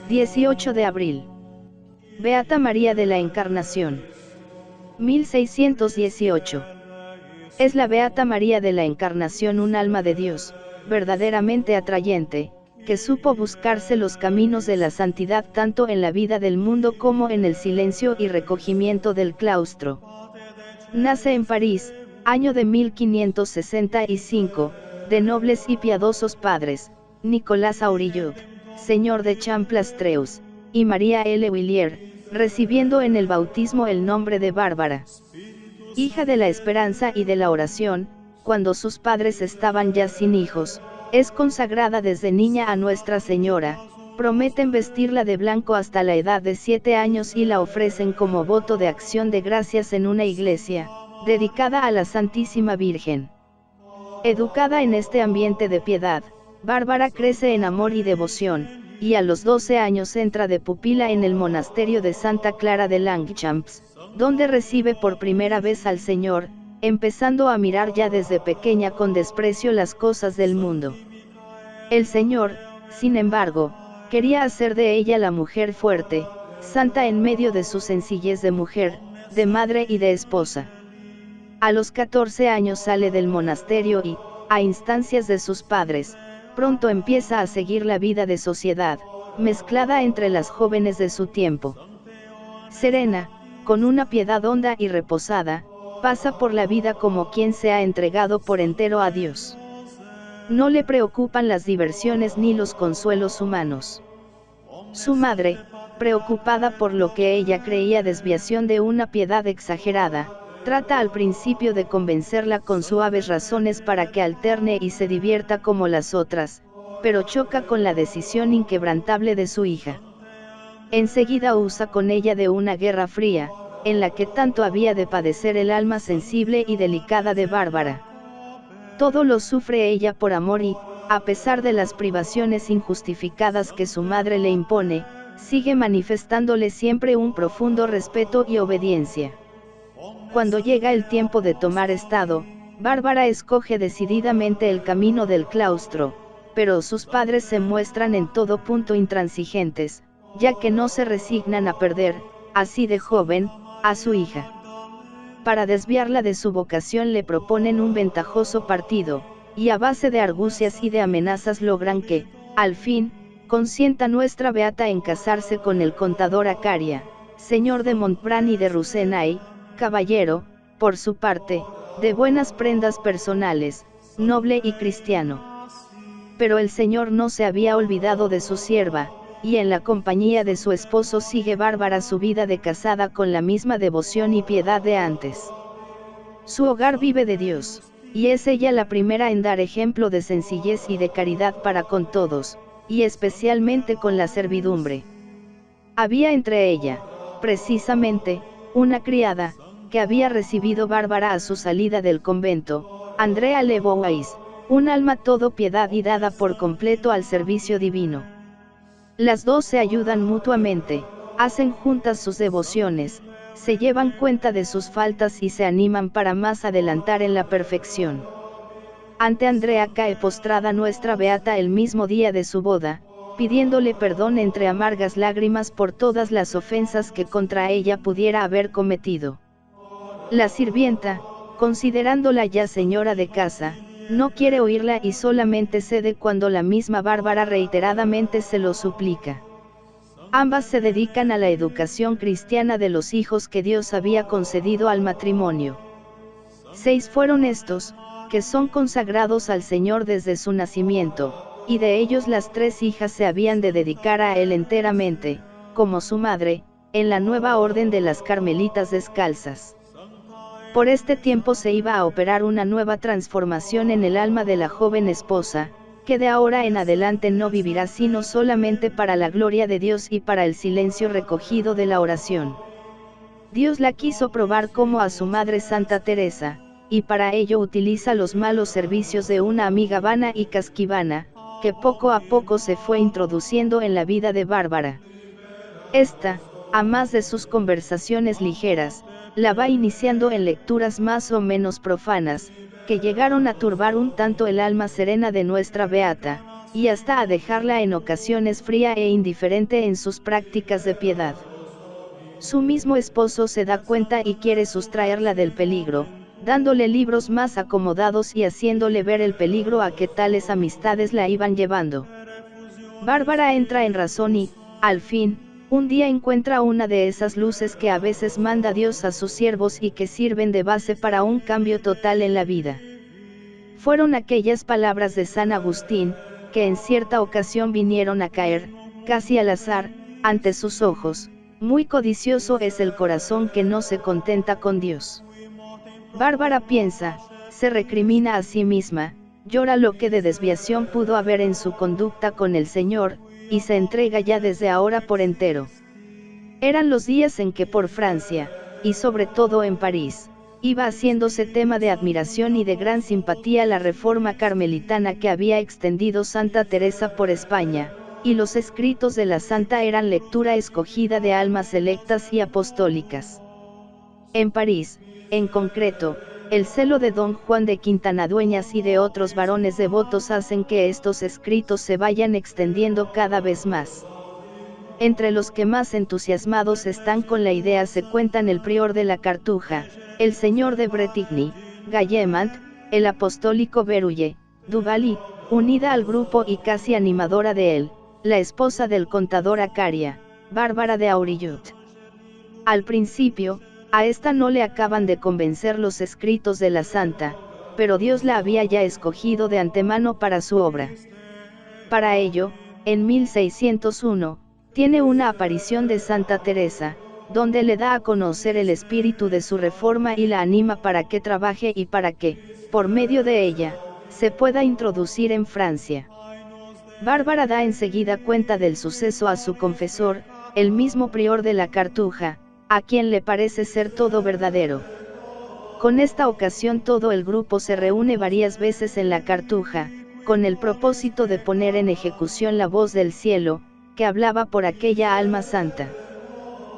18 de abril. Beata María de la Encarnación. 1618. Es la Beata María de la Encarnación un alma de Dios, verdaderamente atrayente, que supo buscarse los caminos de la santidad tanto en la vida del mundo como en el silencio y recogimiento del claustro. Nace en París, año de 1565, de nobles y piadosos padres, Nicolás Aurillot, señor de Champlastreus, y María L. Villiers, recibiendo en el bautismo el nombre de Bárbara. Hija de la esperanza y de la oración, cuando sus padres estaban ya sin hijos, es consagrada desde niña a Nuestra Señora, prometen vestirla de blanco hasta la edad de 7 años y la ofrecen como voto de acción de gracias en una iglesia, dedicada a la Santísima Virgen. Educada en este ambiente de piedad, Bárbara crece en amor y devoción, y a los 12 años entra de pupila en el monasterio de Santa Clara de Longchamps, donde recibe por primera vez al Señor, empezando a mirar ya desde pequeña con desprecio las cosas del mundo. El Señor, sin embargo, quería hacer de ella la mujer fuerte, santa en medio de su sencillez de mujer, de madre y de esposa. A los 14 años sale del monasterio y, a instancias de sus padres, pronto empieza a seguir la vida de sociedad, mezclada entre las jóvenes de su tiempo. Serena, con una piedad honda y reposada, pasa por la vida como quien se ha entregado por entero a Dios. No le preocupan las diversiones ni los consuelos humanos. Su madre, preocupada por lo que ella creía desviación de una piedad exagerada, trata al principio de convencerla con suaves razones para que alterne y se divierta como las otras, pero choca con la decisión inquebrantable de su hija. Enseguida usa con ella de una guerra fría, en la que tanto había de padecer el alma sensible y delicada de Bárbara. Todo lo sufre ella por amor y, a pesar de las privaciones injustificadas que su madre le impone, sigue manifestándole siempre un profundo respeto y obediencia. Cuando llega el tiempo de tomar estado, Bárbara escoge decididamente el camino del claustro, pero sus padres se muestran en todo punto intransigentes, ya que no se resignan a perder, así de joven, a su hija. Para desviarla de su vocación le proponen un ventajoso partido, y a base de argucias y de amenazas logran que, al fin, consienta nuestra Beata en casarse con el contador Acaria, señor de Montbrun y de Rucenay, caballero, por su parte, de buenas prendas personales, noble y cristiano. Pero el Señor no se había olvidado de su sierva, y en la compañía de su esposo sigue Bárbara su vida de casada con la misma devoción y piedad de antes. Su hogar vive de Dios, y es ella la primera en dar ejemplo de sencillez y de caridad para con todos, y especialmente con la servidumbre. Había entre ella, precisamente, una criada, que había recibido Bárbara a su salida del convento, Andrea Lebois, un alma todo piedad y dada por completo al servicio divino. Las dos se ayudan mutuamente, hacen juntas sus devociones, se llevan cuenta de sus faltas y se animan para más adelantar en la perfección. Ante Andrea cae postrada nuestra Beata el mismo día de su boda, pidiéndole perdón entre amargas lágrimas por todas las ofensas que contra ella pudiera haber cometido. La sirvienta, considerándola ya señora de casa, no quiere oírla y solamente cede cuando la misma Bárbara reiteradamente se lo suplica. Ambas se dedican a la educación cristiana de los hijos que Dios había concedido al matrimonio. 6 fueron estos, que son consagrados al Señor desde su nacimiento, y de ellos las 3 hijas se habían de dedicar a Él enteramente, como su madre, en la nueva orden de las Carmelitas Descalzas. Por este tiempo se iba a operar una nueva transformación en el alma de la joven esposa, que de ahora en adelante no vivirá sino solamente para la gloria de Dios y para el silencio recogido de la oración. Dios la quiso probar como a su madre Santa Teresa, y para ello utiliza los malos servicios de una amiga vana y casquivana, que poco a poco se fue introduciendo en la vida de Bárbara. Esta, a más de sus conversaciones ligeras, la va iniciando en lecturas más o menos profanas, que llegaron a turbar un tanto el alma serena de nuestra Beata, y hasta a dejarla en ocasiones fría e indiferente en sus prácticas de piedad. Su mismo esposo se da cuenta y quiere sustraerla del peligro, dándole libros más acomodados y haciéndole ver el peligro a que tales amistades la iban llevando. Bárbara entra en razón y, al fin, un día encuentra una de esas luces que a veces manda Dios a sus siervos y que sirven de base para un cambio total en la vida. Fueron aquellas palabras de San Agustín, que en cierta ocasión vinieron a caer, casi al azar, ante sus ojos: muy codicioso es el corazón que no se contenta con Dios. Bárbara piensa, se recrimina a sí misma, llora lo que de desviación pudo haber en su conducta con el Señor, y se entrega ya desde ahora por entero. Eran los días en que por Francia, y sobre todo en París, iba haciéndose tema de admiración y de gran simpatía la reforma carmelitana que había extendido Santa Teresa por España, y los escritos de la santa eran lectura escogida de almas selectas y apostólicas. En París, en concreto, el celo de don Juan de Quintana Dueñas y de otros varones devotos hacen que estos escritos se vayan extendiendo cada vez más. Entre los que más entusiasmados están con la idea se cuentan el prior de la Cartuja, el señor de Bretigny, Gallemant, el apostólico Berulle, Duval y, unida al grupo y casi animadora de él, la esposa del contador Acaria, Bárbara de Aurillot. Al principio, a esta no le acaban de convencer los escritos de la santa, pero Dios la había ya escogido de antemano para su obra. Para ello, en 1601, tiene una aparición de Santa Teresa, donde le da a conocer el espíritu de su reforma y la anima para que trabaje y para que, por medio de ella, se pueda introducir en Francia. Bárbara da enseguida cuenta del suceso a su confesor, el mismo prior de la Cartuja, a quien le parece ser todo verdadero. Con esta ocasión todo el grupo se reúne varias veces en la Cartuja, con el propósito de poner en ejecución la voz del cielo, que hablaba por aquella alma santa.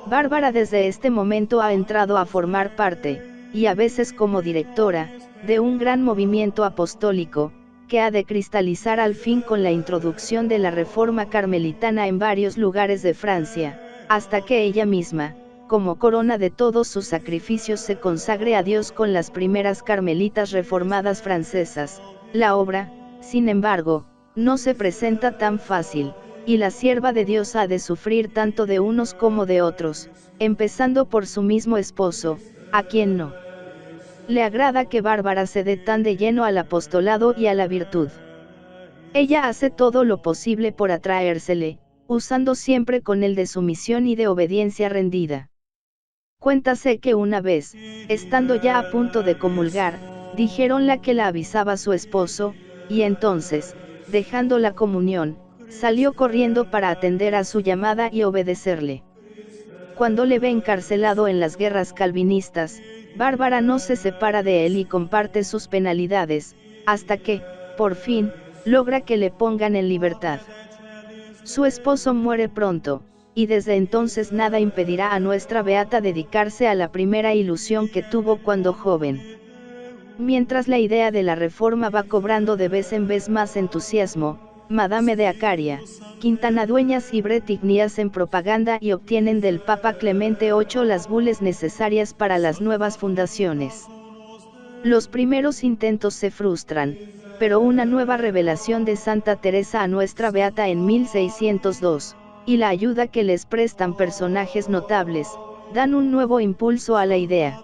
Bárbara desde este momento ha entrado a formar parte, y a veces como directora, de un gran movimiento apostólico, que ha de cristalizar al fin con la introducción de la reforma carmelitana en varios lugares de Francia, hasta que ella misma, como corona de todos sus sacrificios, se consagre a Dios con las primeras carmelitas reformadas francesas. La obra, sin embargo, no se presenta tan fácil, y la sierva de Dios ha de sufrir tanto de unos como de otros, empezando por su mismo esposo, a quien no le agrada que Bárbara se dé tan de lleno al apostolado y a la virtud. Ella hace todo lo posible por atraérsele, usando siempre con él de sumisión y de obediencia rendida. Cuéntase que una vez, estando ya a punto de comulgar, dijéronla que la avisaba su esposo, y entonces, dejando la comunión, salió corriendo para atender a su llamada y obedecerle. Cuando le ve encarcelado en las guerras calvinistas, Bárbara no se separa de él y comparte sus penalidades, hasta que, por fin, logra que le pongan en libertad. Su esposo muere pronto, y desde entonces nada impedirá a nuestra beata dedicarse a la primera ilusión que tuvo cuando joven. Mientras la idea de la reforma va cobrando de vez en vez más entusiasmo, Madame de Acaria, Quintana Dueñas y Bretigny hacen propaganda y obtienen del Papa Clemente VIII las bulas necesarias para las nuevas fundaciones. Los primeros intentos se frustran, pero una nueva revelación de Santa Teresa a nuestra beata en 1602, y la ayuda que les prestan personajes notables, dan un nuevo impulso a la idea.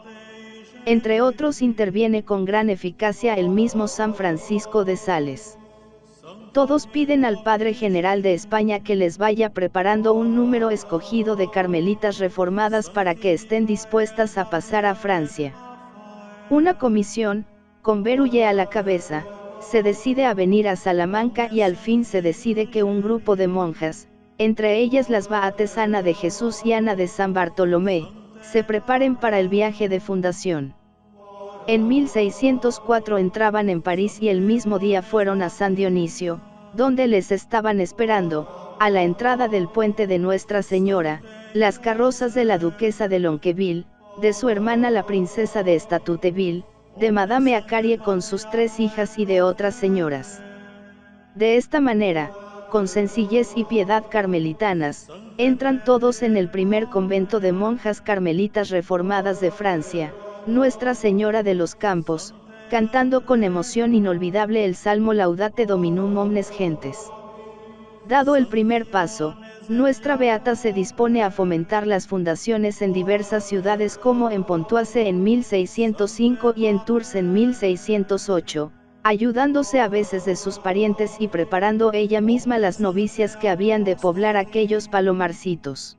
Entre otros interviene con gran eficacia el mismo San Francisco de Sales. Todos piden al Padre General de España que les vaya preparando un número escogido de carmelitas reformadas para que estén dispuestas a pasar a Francia. Una comisión, con Berulle a la cabeza, se decide a venir a Salamanca y al fin se decide que un grupo de monjas, entre ellas las Beatas Ana de Jesús y Ana de San Bartolomé, se preparen para el viaje de fundación. En 1604 entraban en París y el mismo día fueron a San Dionisio, donde les estaban esperando, a la entrada del puente de Nuestra Señora, las carrozas de la duquesa de Lonqueville, de su hermana la princesa de Estatuteville, de Madame Acarie con sus 3 hijas y de otras señoras. De esta manera, con sencillez y piedad carmelitanas, entran todos en el primer convento de monjas carmelitas reformadas de Francia, Nuestra Señora de los Campos, cantando con emoción inolvidable el salmo Laudate Dominum omnes gentes. Dado el primer paso, nuestra beata se dispone a fomentar las fundaciones en diversas ciudades como en Pontoise en 1605 y en Tours en 1608, ayudándose a veces de sus parientes y preparando ella misma las novicias que habían de poblar aquellos palomarcitos.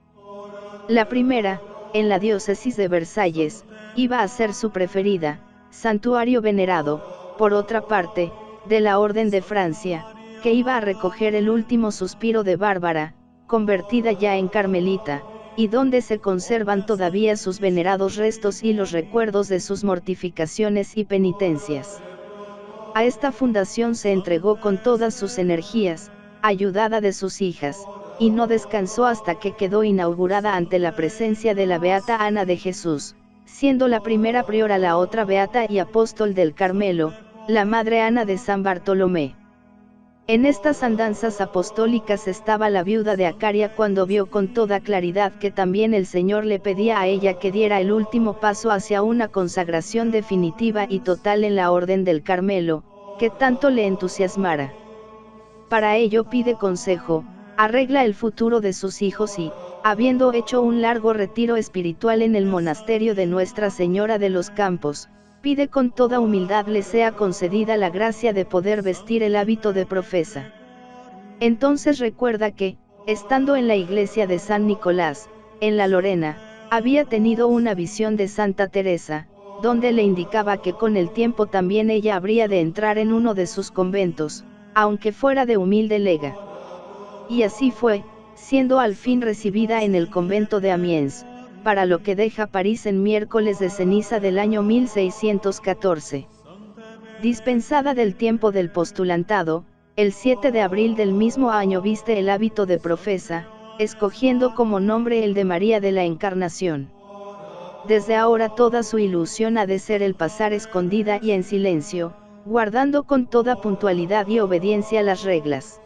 La primera, en la diócesis de Versalles, iba a ser su preferida, santuario venerado, por otra parte, de la Orden de Francia, que iba a recoger el último suspiro de Bárbara, convertida ya en carmelita, y donde se conservan todavía sus venerados restos y los recuerdos de sus mortificaciones y penitencias. A esta fundación se entregó con todas sus energías, ayudada de sus hijas, y no descansó hasta que quedó inaugurada ante la presencia de la Beata Ana de Jesús, siendo la primera priora la otra Beata y apóstol del Carmelo, la Madre Ana de San Bartolomé. En estas andanzas apostólicas estaba la viuda de Acaria cuando vio con toda claridad que también el Señor le pedía a ella que diera el último paso hacia una consagración definitiva y total en la Orden del Carmelo, que tanto le entusiasmara. Para ello pide consejo, arregla el futuro de sus hijos y, habiendo hecho un largo retiro espiritual en el monasterio de Nuestra Señora de los Campos, pide con toda humildad le sea concedida la gracia de poder vestir el hábito de profesa. Entonces recuerda que, estando en la iglesia de San Nicolás, en la Lorena, había tenido una visión de Santa Teresa, donde le indicaba que con el tiempo también ella habría de entrar en uno de sus conventos, aunque fuera de humilde lega. Y así fue, siendo al fin recibida en el convento de Amiens, para lo que deja París en miércoles de ceniza del año 1614. Dispensada del tiempo del postulantado, el 7 de abril del mismo año viste el hábito de profesa, escogiendo como nombre el de María de la Encarnación. Desde ahora toda su ilusión ha de ser el pasar escondida y en silencio, guardando con toda puntualidad y obediencia las reglas.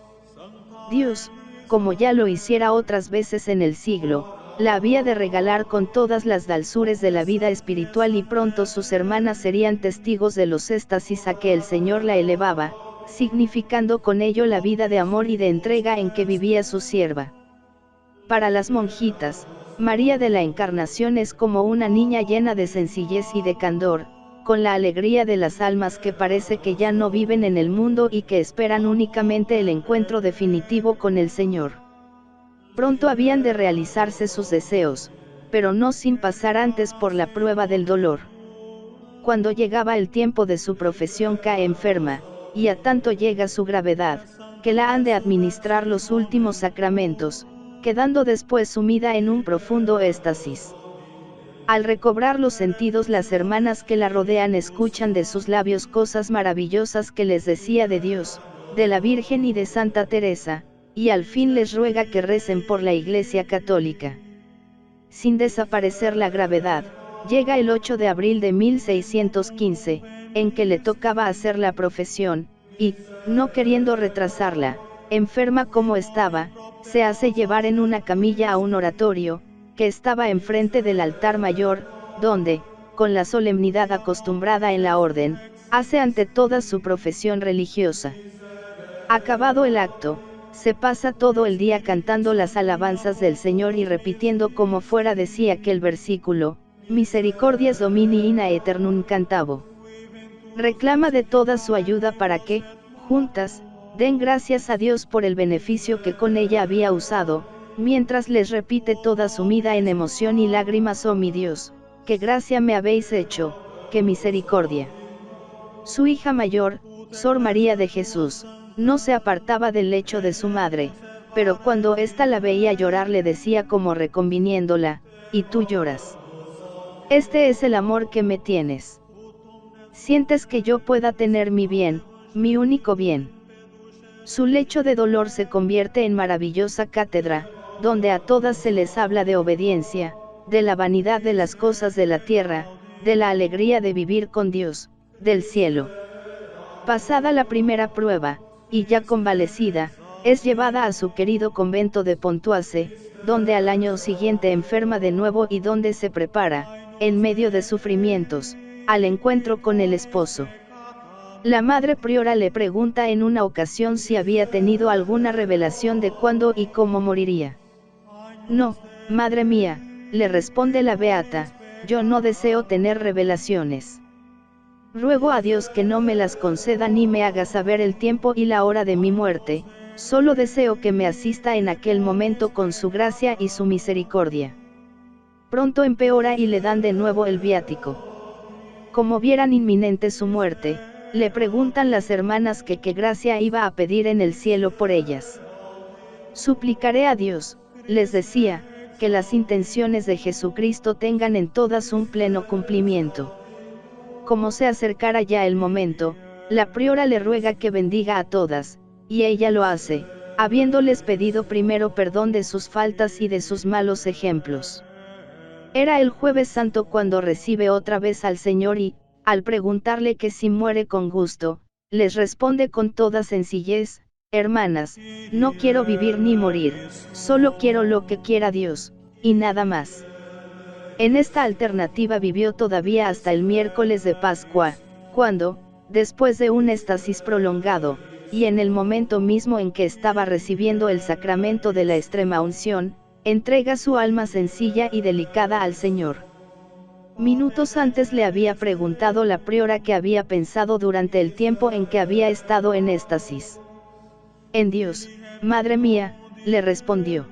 Dios, como ya lo hiciera otras veces en el siglo, la había de regalar con todas las dulzuras de la vida espiritual y pronto sus hermanas serían testigos de los éxtasis a que el Señor la elevaba, significando con ello la vida de amor y de entrega en que vivía su sierva. Para las monjitas, María de la Encarnación es como una niña llena de sencillez y de candor, con la alegría de las almas que parece que ya no viven en el mundo y que esperan únicamente el encuentro definitivo con el Señor. Pronto habían de realizarse sus deseos, pero no sin pasar antes por la prueba del dolor. Cuando llegaba el tiempo de su profesión cae enferma, y a tanto llega su gravedad, que la han de administrar los últimos sacramentos, quedando después sumida en un profundo éxtasis. Al recobrar los sentidos las hermanas que la rodean escuchan de sus labios cosas maravillosas que les decía de Dios, de la Virgen y de Santa Teresa, y al fin les ruega que recen por la Iglesia Católica. Sin desaparecer la gravedad, llega el 8 de abril de 1615, en que le tocaba hacer la profesión, y, no queriendo retrasarla, enferma como estaba, se hace llevar en una camilla a un oratorio, que estaba enfrente del altar mayor, donde, con la solemnidad acostumbrada en la orden, hace ante todas su profesión religiosa. Acabado el acto, se pasa todo el día cantando las alabanzas del Señor y repitiendo como fuera de sí aquel versículo, Misericordias Domini in aeternum cantabo. Reclama de toda su ayuda para que, juntas, den gracias a Dios por el beneficio que con ella había usado, mientras les repite toda sumida en emoción y lágrimas: oh mi Dios, qué gracia me habéis hecho, qué misericordia. Su hija mayor, Sor María de Jesús, no se apartaba del lecho de su madre, pero cuando ésta la veía llorar le decía como reconviniéndola, ¿y tú lloras? Este es el amor que me tienes. Sientes que yo pueda tener mi bien, mi único bien. Su lecho de dolor se convierte en maravillosa cátedra, donde a todas se les habla de obediencia, de la vanidad de las cosas de la tierra, de la alegría de vivir con Dios, del cielo. Pasada la primera prueba, y ya convalecida, es llevada a su querido convento de Pontoise, donde al año siguiente enferma de nuevo y donde se prepara, en medio de sufrimientos, al encuentro con el esposo. La madre priora le pregunta en una ocasión si había tenido alguna revelación de cuándo y cómo moriría. No, madre mía, le responde la beata, yo no deseo tener revelaciones. Ruego a Dios que no me las conceda ni me haga saber el tiempo y la hora de mi muerte, solo deseo que me asista en aquel momento con su gracia y su misericordia. Pronto empeora y le dan de nuevo el viático. Como vieran inminente su muerte, le preguntan las hermanas que qué gracia iba a pedir en el cielo por ellas. Suplicaré a Dios, les decía, que las intenciones de Jesucristo tengan en todas un pleno cumplimiento. Como se acercara ya el momento, la priora le ruega que bendiga a todas, y ella lo hace, habiéndoles pedido primero perdón de sus faltas y de sus malos ejemplos. Era el Jueves Santo cuando recibe otra vez al Señor y, al preguntarle que si muere con gusto, les responde con toda sencillez, hermanas, no quiero vivir ni morir, solo quiero lo que quiera Dios, y nada más. En esta alternativa vivió todavía hasta el miércoles de Pascua, cuando, después de un éxtasis prolongado, y en el momento mismo en que estaba recibiendo el sacramento de la extrema unción, entrega su alma sencilla y delicada al Señor. Minutos antes le había preguntado la priora qué había pensado durante el tiempo en que había estado en éxtasis. En Dios, madre mía, le respondió.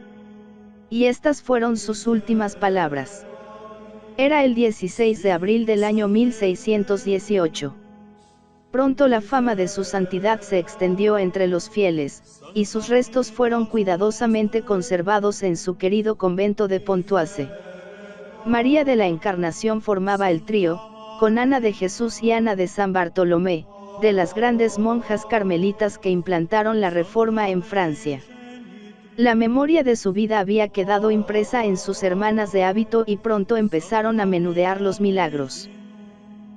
Y estas fueron sus últimas palabras. Era el 16 de abril del año 1618. Pronto la fama de su santidad se extendió entre los fieles, y sus restos fueron cuidadosamente conservados en su querido convento de Pontoise. María de la Encarnación formaba el trío, con Ana de Jesús y Ana de San Bartolomé, de las grandes monjas carmelitas que implantaron la Reforma en Francia. La memoria de su vida había quedado impresa en sus hermanas de hábito y pronto empezaron a menudear los milagros.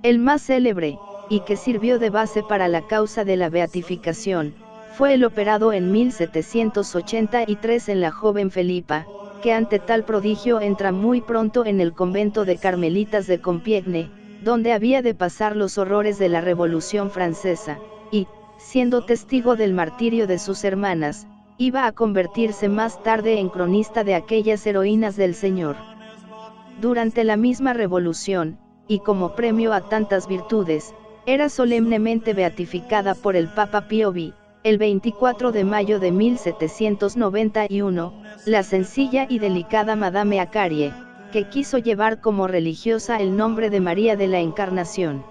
El más célebre, y que sirvió de base para la causa de la beatificación, fue el operado en 1783 en la joven Felipa, que ante tal prodigio entra muy pronto en el convento de Carmelitas de Compiègne, donde había de pasar los horrores de la Revolución Francesa, y, siendo testigo del martirio de sus hermanas, iba a convertirse más tarde en cronista de aquellas heroínas del Señor. Durante la misma revolución, y como premio a tantas virtudes, era solemnemente beatificada por el Papa Pío X, el 24 de mayo de 1791, la sencilla y delicada Madame Acarie, que quiso llevar como religiosa el nombre de María de la Encarnación.